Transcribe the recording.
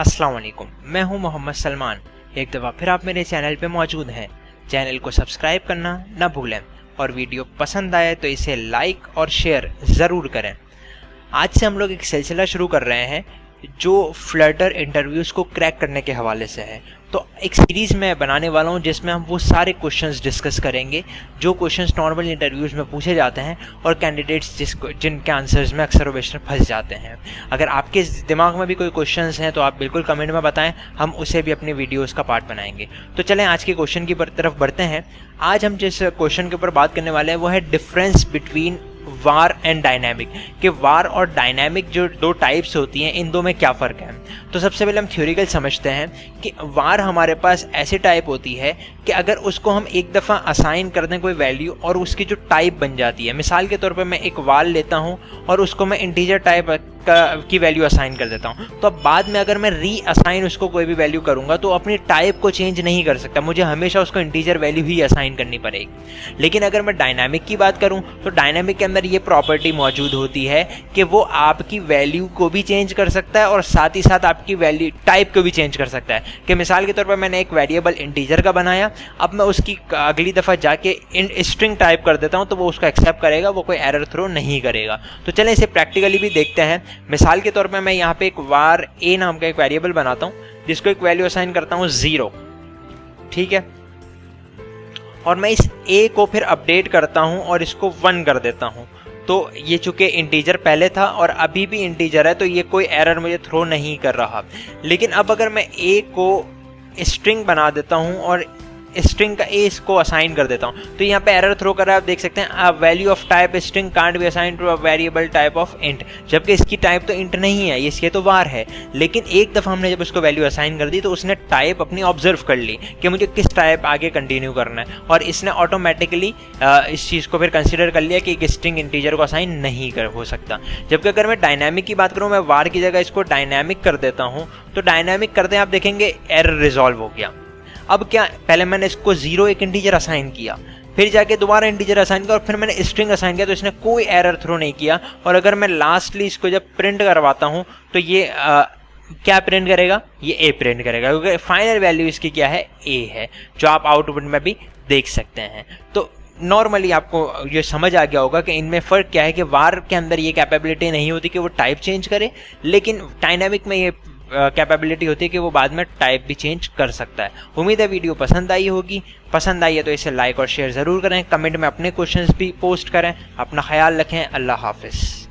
अस्सलाम वालेकुम, मैं हूं मोहम्मद सलमान। एक दफ़ा फिर आप मेरे चैनल पे मौजूद हैं। चैनल को सब्सक्राइब करना ना भूलें और वीडियो पसंद आए तो इसे लाइक और शेयर ज़रूर करें। आज से हम लोग एक सिलसिला शुरू कर रहे हैं जो फ्लटर इंटरव्यूज़ को क्रैक करने के हवाले से है। तो एक सीरीज़ मैं बनाने वाला हूँ जिसमें हम वो सारे क्वेश्चंस डिस्कस करेंगे जो क्वेश्चंस नॉर्मल इंटरव्यूज़ में पूछे जाते हैं और कैंडिडेट्स जिनके आंसर्स में अक्सर व बेशतर फंस जाते हैं। अगर आपके दिमाग में भी कोई क्वेश्चंस हैं तो आप बिल्कुल कमेंट में बताएं, हम उसे भी अपनी वीडियोज़ का पार्ट बनाएंगे। तो चलें आज के क्वेश्चन की तरफ बढ़ते हैं। आज हम जिस क्वेश्चन के ऊपर बात करने वाले हैं वो है difference between war and dynamic, कि वार और डायनामिक जो दो टाइप्स होती हैं इन दो में क्या फ़र्क है। तो सबसे पहले हम थ्योरिकल समझते हैं कि वार हमारे पास ऐसी टाइप होती है कि अगर उसको हम एक दफ़ा असाइन कर दें कोई वैल्यू और उसकी जो टाइप बन जाती है, मिसाल के तौर पे मैं एक वाल लेता हूँ और उसको मैं इंटीजर टाइप की वैल्यू असाइन कर देता हूँ, तो अब बाद में अगर मैं री असाइन उसको कोई भी वैल्यू करूँगा तो अपनी टाइप को चेंज नहीं कर सकता, मुझे हमेशा उसको इंटीजर वैल्यू ही असाइन करनी पड़ेगी। लेकिन अगर मैं डायनामिक की बात करूँ तो डायनामिक के अंदर ये प्रॉपर्टी मौजूद होती है कि वो आपकी वैल्यू को भी चेंज कर सकता है और साथ ही साथ आपकी वैल्यू टाइप को भी चेंज कर सकता है। कि मिसाल के तौर पर मैंने एक वेरिएबल इंटीजर का बनाया, अब मैं उसकी अगली दफ़ा जाके स्ट्रिंग टाइप कर देता हूँ तो वो उसको एक्सेप्ट करेगा, वो कोई एरर थ्रो नहीं करेगा। तो चलें इसे प्रैक्टिकली भी देखते हैं। मिसाल के तौर पे मैं यहाँ पे एक वार ए नाम का एक वेरिएबल बनाता हूँ जिसको एक वैल्यू असाइन करता हूँ 0, ठीक है। और मैं इस ए को फिर अपडेट करता हूँ और इसको 1 कर देता हूँ। तो ये चूँकि इंटीजर पहले था और अभी भी इंटीजर है तो ये कोई एरर मुझे थ्रो नहीं कर रहा। लेकिन अब अगर मैं ए को स्ट्रिंग बना देता हूँ और स्ट्रिंग का ए इसको असाइन कर देता हूँ तो यहाँ पे एरर थ्रो कर रहा है। आप देख सकते हैं value of type string can't be assign to a variable type of int, जबकि इसकी टाइप तो इंट नहीं है, इसके तो वार है। लेकिन एक दफ़ा हमने जब उसको वैल्यू असाइन कर दी तो उसने टाइप अपनी ऑब्जर्व कर ली कि मुझे किस टाइप आगे कंटिन्यू करना है और इसने ऑटोमेटिकली इस चीज़ को फिर कंसिडर कर लिया कि एक स्ट्रिंग इंटीजर को असाइन नहीं हो सकता। जबकि अगर मैं डायनामिक की बात करूँ, मैं वार की जगह इसको डायनामिक कर देता हूँ तो डायनामिक करते हैं आप देखेंगे एरर रिजॉल्व हो गया। अब क्या, पहले मैंने इसको 0 एक इंटीजर असाइन किया, फिर जाके दोबारा इंटीजर असाइन किया और फिर मैंने स्ट्रिंग असाइन किया तो इसने कोई एरर थ्रो नहीं किया। और अगर मैं लास्टली इसको जब प्रिंट करवाता हूँ तो ये क्या प्रिंट करेगा, ये ए प्रिंट करेगा, क्योंकि फाइनल वैल्यू इसकी क्या है, ए है, जो आप आउटपुट में भी देख सकते हैं। तो नॉर्मली आपको ये समझ आ गया होगा कि इनमें फ़र्क क्या है कि वार के अंदर ये कैपेबिलिटी नहीं होती कि वो टाइप चेंज करे, लेकिन डायनामिक में ये कैपेबिलिटी होती है कि वो बाद में टाइप भी चेंज कर सकता है। उम्मीद है वीडियो पसंद आई होगी। पसंद आई है तो इसे लाइक और शेयर ज़रूर करें, कमेंट में अपने क्वेश्चंस भी पोस्ट करें। अपना ख्याल रखें। अल्लाह हाफिज़।